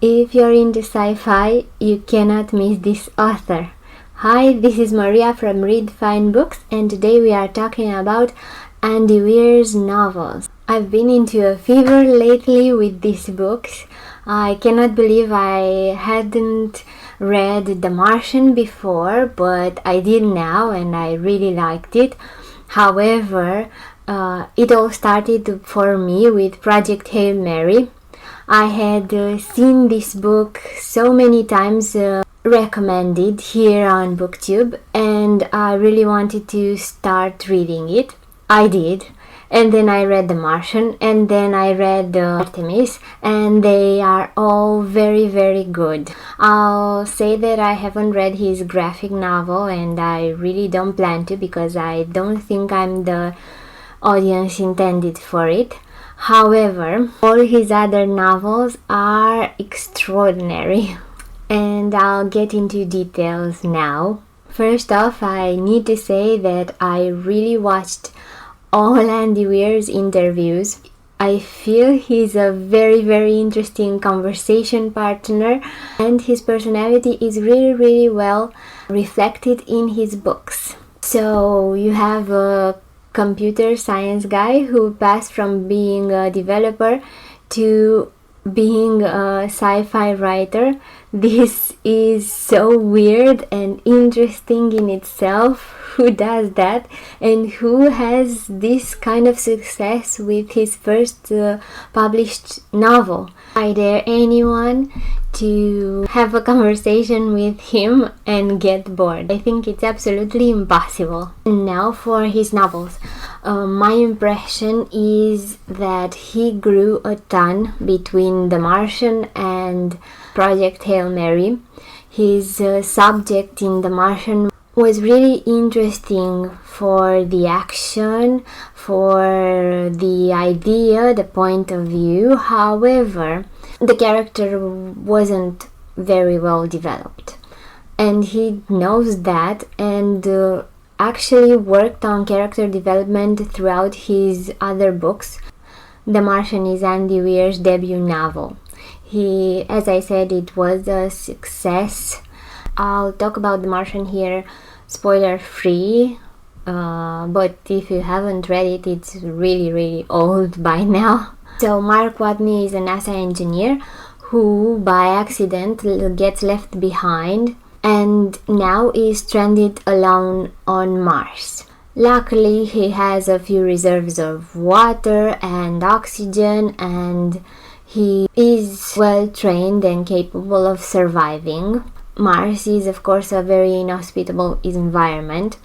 If you're into sci-fi, you cannot miss this author. Hi, this is Maria from Read Fine Books, and today we are talking about Andy Weir's novels. I've been into a fever lately with these books. I cannot believe I hadn't read The Martian before, but I did now and I really liked it. However, it all started for me with Project Hail Mary. I had seen this book so many times recommended here on BookTube, and I really wanted to start reading it. I did, and then I read The Martian, and then I read Artemis, and they are all very, very good. I'll say that I haven't read his graphic novel, and I really don't plan to because I don't think I'm the audience intended for it. However, all his other novels are extraordinary, and I'll get into details now. First off, I need to say that I really watched all Andy Weir's interviews. I feel he's a very, very interesting conversation partner, and his personality is really, really well reflected in his books. So you have a computer science guy who passed from being a developer to being a sci-fi writer. This is so weird and interesting in itself. Who does that and who has this kind of success with his first published novel? I dare anyone to have a conversation with him and get bored. I think it's absolutely impossible. And now for his novels. My impression is that he grew a ton between The Martian and Project Hail Mary. His subject in The Martian was really interesting for the action, for the idea, the point of view. However, the character wasn't very well developed, and he knows that, and actually worked on character development throughout his other books. The Martian is Andy Weir's debut novel. As I said, it was a success. I'll talk about The Martian here spoiler free, but if you haven't read it, it's really, really old by now. So Mark Watney is a NASA engineer who by accident gets left behind and now is stranded alone on Mars. Luckily, he has a few reserves of water and oxygen, and he is well trained and capable of surviving. Mars is, of course, a very inhospitable environment,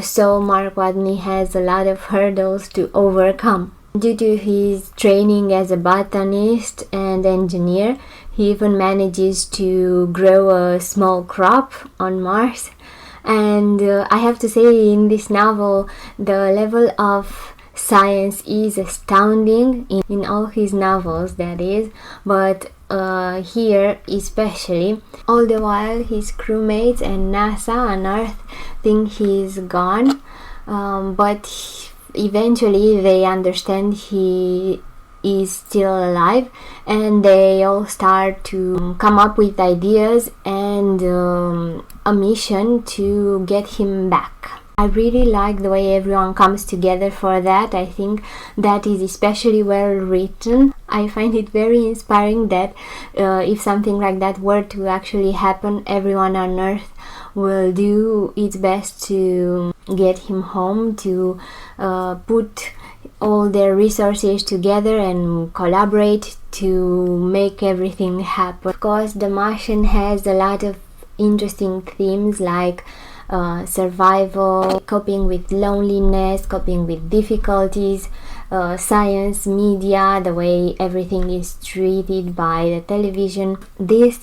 so Mark Watney has a lot of hurdles to overcome. Due to his training as a botanist and engineer, he even manages to grow a small crop on Mars. And I have to say, in this novel, the level of science is astounding in all his novels, that is, but here especially. All the while his crewmates and NASA on Earth think he's gone, but eventually they understand he is still alive, and they all start to come up with ideas and a mission to get him back. I really like the way everyone comes together for that. I think that is especially well written. I find it very inspiring that if something like that were to actually happen, everyone on Earth will do its best to get him home, to put all their resources together and collaborate to make everything happen. Of course, The Martian has a lot of interesting themes like survival, coping with loneliness, coping with difficulties, science, media, the way everything is treated by the television. This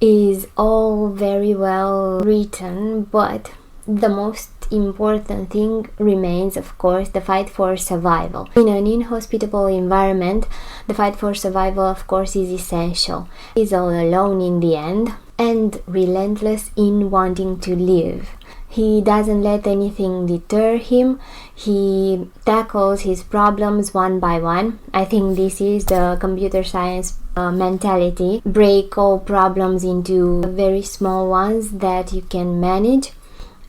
is all very well written, but the most important thing remains, of course, the fight for survival. In an inhospitable environment, the fight for survival, of course, is essential. He's all alone in the end and relentless in wanting to live. He doesn't let anything deter him. He tackles his problems one by one. I think this is the computer science mentality. Break all problems into very small ones that you can manage,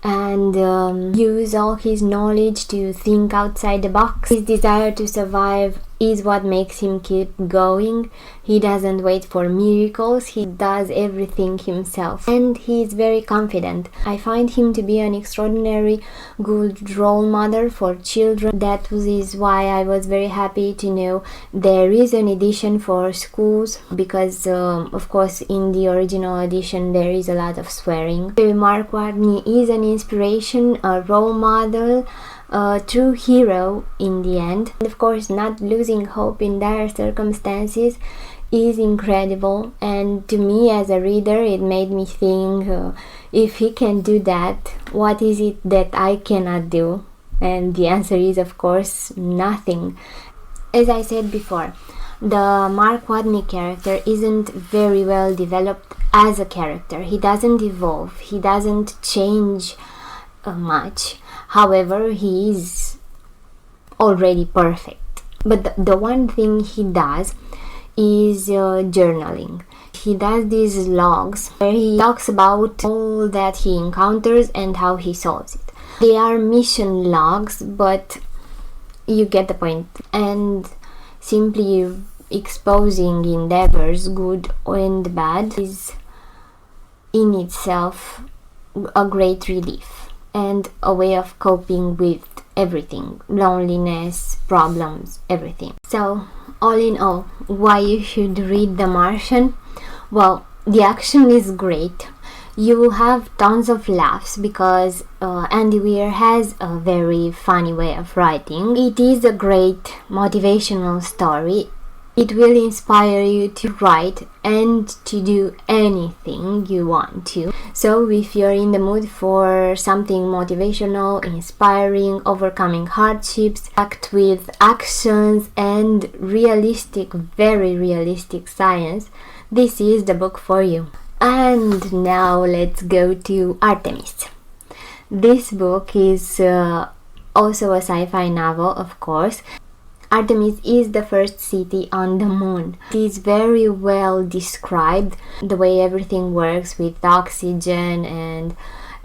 and use all his knowledge to think outside the box. His desire to survive is what makes him keep going. He doesn't wait for miracles, he does everything himself, and he is very confident. I find him to be an extraordinary good role model for children. That is why I was very happy to know there is an edition for schools, because of course in the original edition there is a lot of swearing. Mark Watney is an inspiration, a role model, a true hero in the end. And of course, not losing hope in dire circumstances is incredible, and to me as a reader it made me think, if he can do that, what is it that I cannot do? And the answer is of course nothing. As I said before, the Mark Watney character isn't very well developed as a character. He doesn't evolve, he doesn't change much. However, he is already perfect. But the one thing he does is journaling. He does these logs where he talks about all that he encounters and how he solves it. They are mission logs, but you get the point. And simply exposing endeavors, good and bad, is in itself a great relief and a way of coping with everything, loneliness, problems, everything. So all in all, why you should read The Martian? Well, the action is great. You will have tons of laughs because Andy Weir has a very funny way of writing. It is a great motivational story. It will inspire you to write and to do anything you want to. So if you're in the mood for something motivational, inspiring, overcoming hardships, packed with actions and realistic, very realistic science, this is the book for you. And now let's go to Artemis. This book is also a sci-fi novel, of course. Artemis is the first city on the moon. It is very well described, the way everything works with oxygen and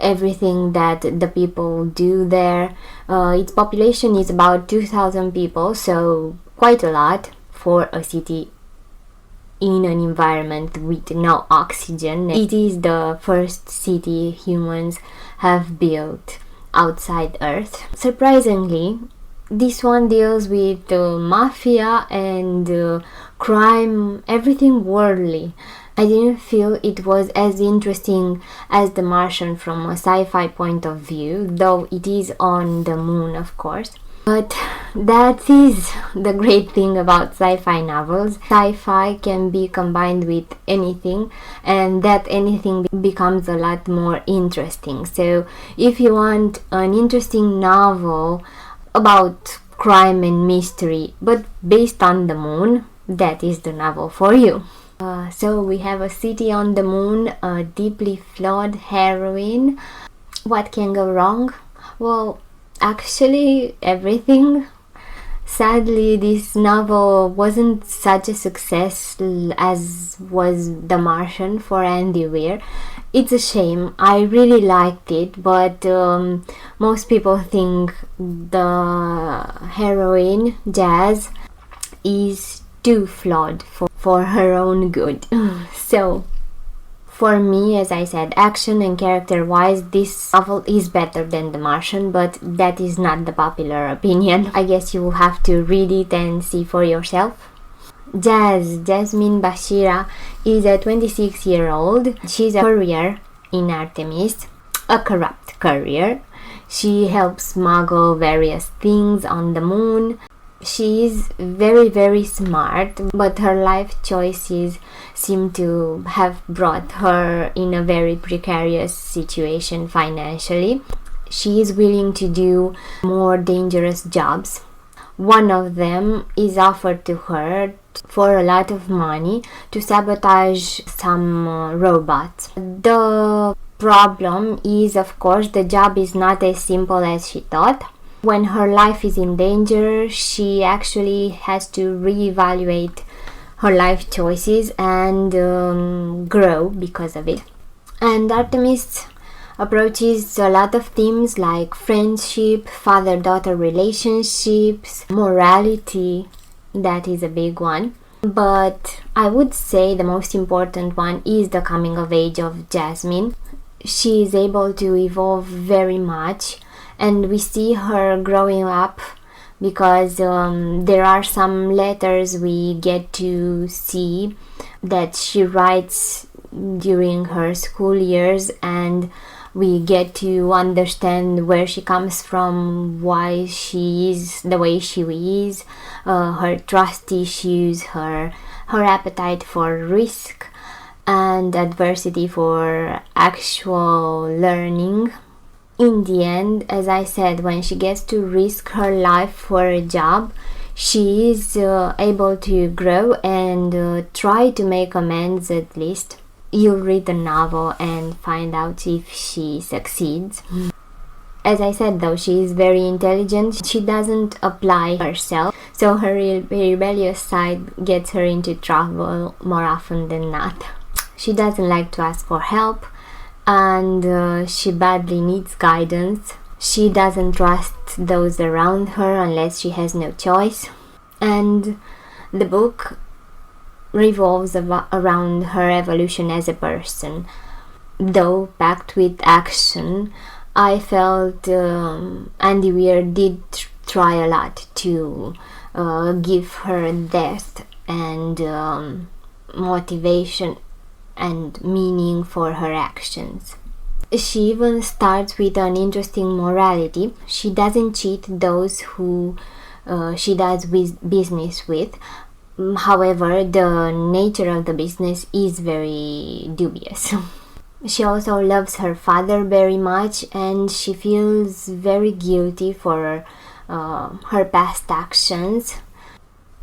everything that the people do there. Its population is about 2,000 people, so quite a lot for a city in an environment with no oxygen. It is the first city humans have built outside Earth. Surprisingly, this one deals with mafia and crime, everything worldly. I didn't feel it was as interesting as The Martian from a sci-fi point of view, though it is on the moon, of course. But that is the great thing about sci-fi novels. Sci-fi can be combined with anything, and that anything becomes a lot more interesting. So if you want an interesting novel about crime and mystery, but based on the moon, that is the novel for you. So we have a city on the moon, a deeply flawed heroine. What can go wrong? Well, actually everything. Sadly, this novel wasn't such a success as was The Martian for Andy Weir. It's a shame. I really liked it, but most people think the heroine, Jazz, is too flawed for her own good. So, for me, as I said, action and character-wise, this novel is better than The Martian, but that is not the popular opinion. I guess you will have to read it and see for yourself. Jasmine Bashira is a 26-year-old. She's a courier in Artemis, a corrupt courier. She helps smuggle various things on the moon. She is very, very smart, but her life choices seem to have brought her in a very precarious situation financially. She is willing to do more dangerous jobs. One of them is offered to her for a lot of money to sabotage some robots. The problem is, of course, the job is not as simple as she thought. When her life is in danger, she actually has to reevaluate her life choices and grow because of it. And Artemis approaches a lot of themes like friendship, father-daughter relationships, morality. That is a big one. But I would say the most important one is the coming of age of Jasmine. She is able to evolve very much, and we see her growing up because there are some letters we get to see that she writes during her school years, and we get to understand where she comes from, why she is the way she is, her trust issues, her appetite for risk and adversity for actual learning. In the end, as I said, when she gets to risk her life for a job, she is able to grow and try to make amends at least. You'll read the novel and find out if she succeeds. As I said though, she is very intelligent. She doesn't apply herself, so her rebellious side gets her into trouble more often than not. She doesn't like to ask for help, and she badly needs guidance. She doesn't trust those around her unless she has no choice. And the book revolves around her evolution as a person. Though packed with action, I felt Andy Weir did try a lot to give her depth and motivation and meaning for her actions. She even starts with an interesting morality. She doesn't cheat those who she does business with. However, the nature of the business is very dubious. She also loves her father very much, and she feels very guilty for her past actions,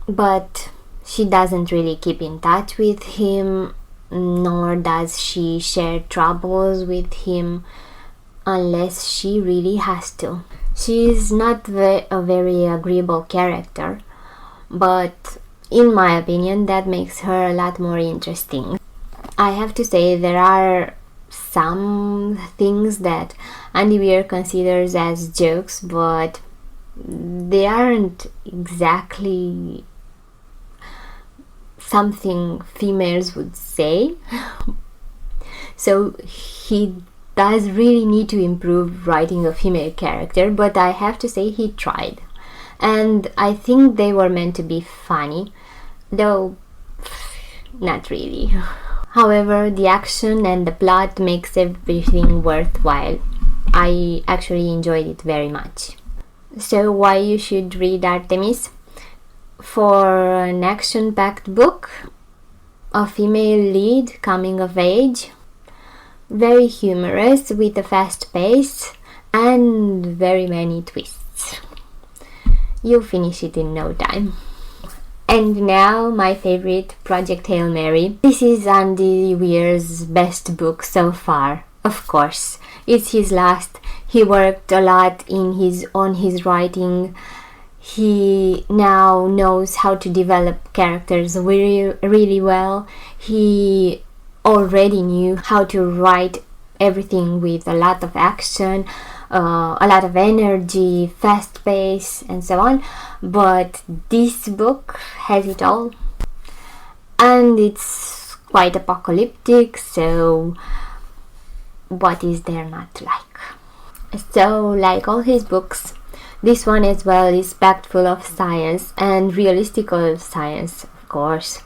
but she doesn't really keep in touch with him, nor does she share troubles with him unless she really has to. She is not a very agreeable character, but in my opinion that makes her a lot more interesting. I have to say there are some things that Andy Weir considers as jokes, but they aren't exactly something females would say. So he does really need to improve writing a female character, but I have to say he tried. And I think they were meant to be funny, though not really. However, the action and the plot makes everything worthwhile. I actually enjoyed it very much. So why you should read Artemis? For an action-packed book, a female lead coming of age, very humorous with a fast pace and very many twists. You'll finish it in no time. And now my favorite, Project Hail Mary. This is Andy Weir's best book so far. Of course, it's his last. He worked a lot on his writing. He now knows how to develop characters really well. He already knew how to write everything with a lot of action, a lot of energy, fast pace, and so on. But this book has it all, and it's quite apocalyptic, so what is there not like? So, like all his books, this one as well is packed full of science, and realistical science, of course.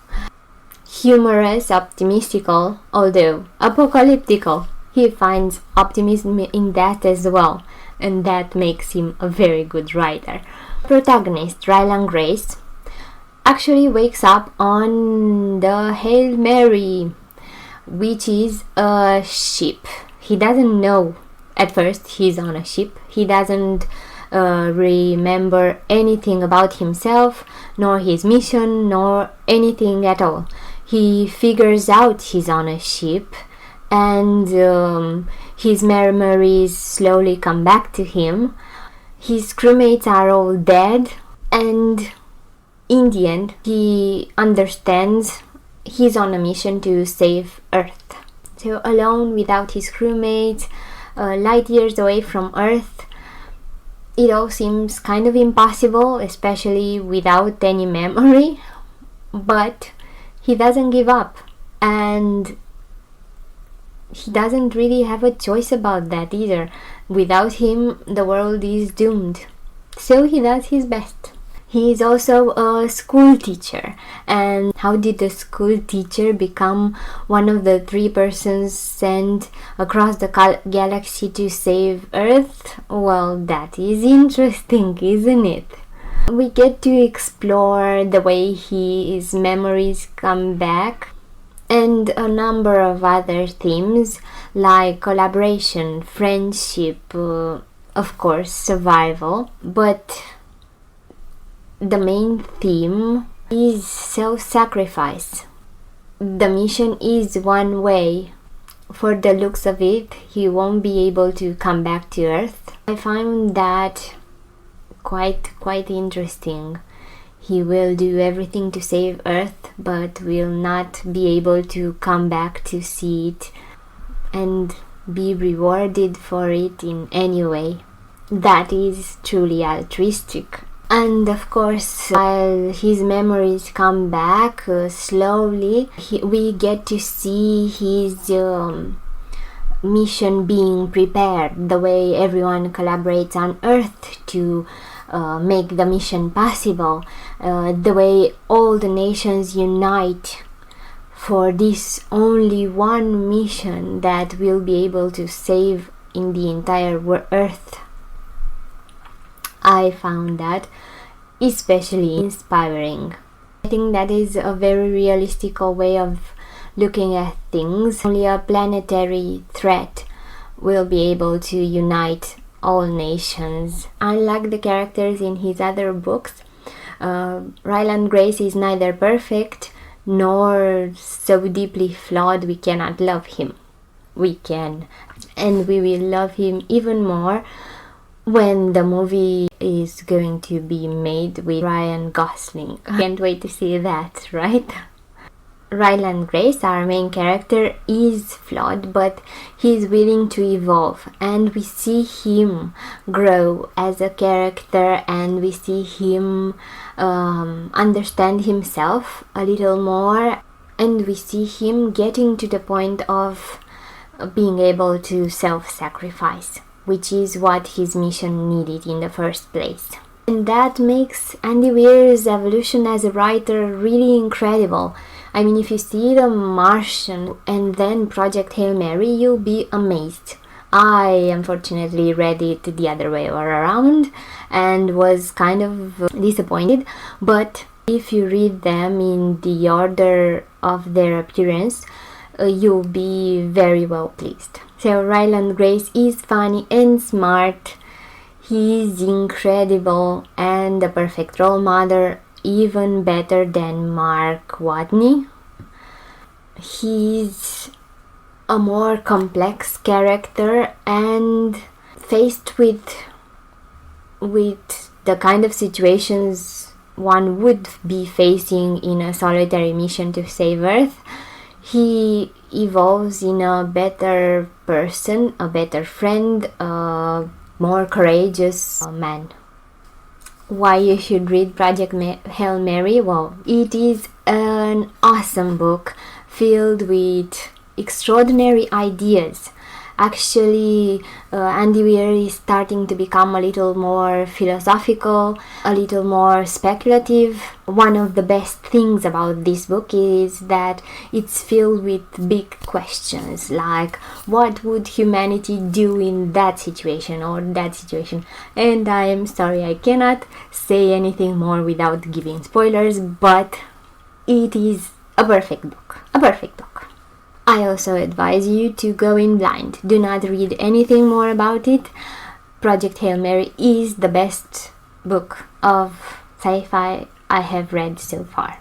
Humorous, optimistical, although apocalyptical. He finds optimism in that as well, and that makes him a very good writer. Protagonist, Rylan Grace, actually wakes up on the Hail Mary, which is a ship. He doesn't know at first he's on a ship. He doesn't remember anything about himself, nor his mission, nor anything at all. He figures out he's on a ship, and his memories slowly come back to him. His crewmates are all dead, and in the end, he understands he's on a mission to save Earth. So alone, without his crewmates, light years away from Earth, it all seems kind of impossible, especially without any memory. But he doesn't give up, and he doesn't really have a choice about that either. Without him, the world is doomed. So he does his best. He is also a school teacher. And how did the school teacher become one of the 3 persons sent across the galaxy to save Earth? Well, that is interesting, isn't it? We get to explore the way his memories come back, and a number of other themes like collaboration, friendship, of course, survival. But the main theme is self-sacrifice. The mission is one way. For the looks of it, he won't be able to come back to Earth. I find that quite interesting. He will do everything to save Earth, but will not be able to come back to see it and be rewarded for it in any way. That is truly altruistic. And of course, while his memories come back slowly, we get to see his mission being prepared, the way everyone collaborates on Earth to make the mission possible, the way all the nations unite for this only one mission that will be able to save in the entire Earth. I found that especially inspiring. I think that is a very realistic way of looking at things. Only a planetary threat will be able to unite all nations. Unlike the characters in his other books, Ryland Grace is neither perfect nor so deeply flawed we cannot love him. We can, and we will love him even more when the movie is going to be made with Ryan Gosling. Can't wait to see that, right? Ryland Grace, our main character, is flawed, but he's willing to evolve, and we see him grow as a character, and we see him understand himself a little more, and we see him getting to the point of being able to self-sacrifice, which is what his mission needed in the first place. And that makes Andy Weir's evolution as a writer really incredible. I mean, if you see The Martian and then Project Hail Mary, you'll be amazed. I unfortunately read it the other way around and was kind of disappointed, but if you read them in the order of their appearance, you'll be very well pleased. So Ryland Grace is funny and smart. He's incredible and a perfect role model, even better than Mark Watney. He's a more complex character, and faced with the kind of situations one would be facing in a solitary mission to save Earth, he evolves in a better person, a better friend, a more courageous man. Why you should read Project Hail Mary? Well, it is an awesome book filled with extraordinary ideas. Actually, Andy Weir is starting to become a little more philosophical, a little more speculative. One of the best things about this book is that it's filled with big questions, like what would humanity do in that situation or that situation? And I am sorry, I cannot say anything more without giving spoilers, but it is a perfect book. A perfect book. I also advise you to go in blind. Do not read anything more about it. Project Hail Mary is the best book of sci-fi I have read so far.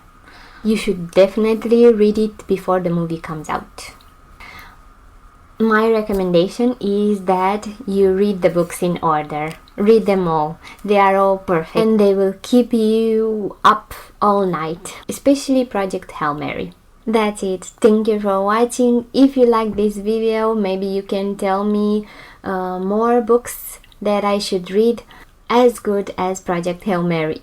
You should definitely read it before the movie comes out. My recommendation is that you read the books in order. Read them all. They are all perfect and they will keep you up all night, especially Project Hail Mary. That's it. Thank you for watching. If you like this video, maybe you can tell me more books that I should read as good as Project Hail Mary.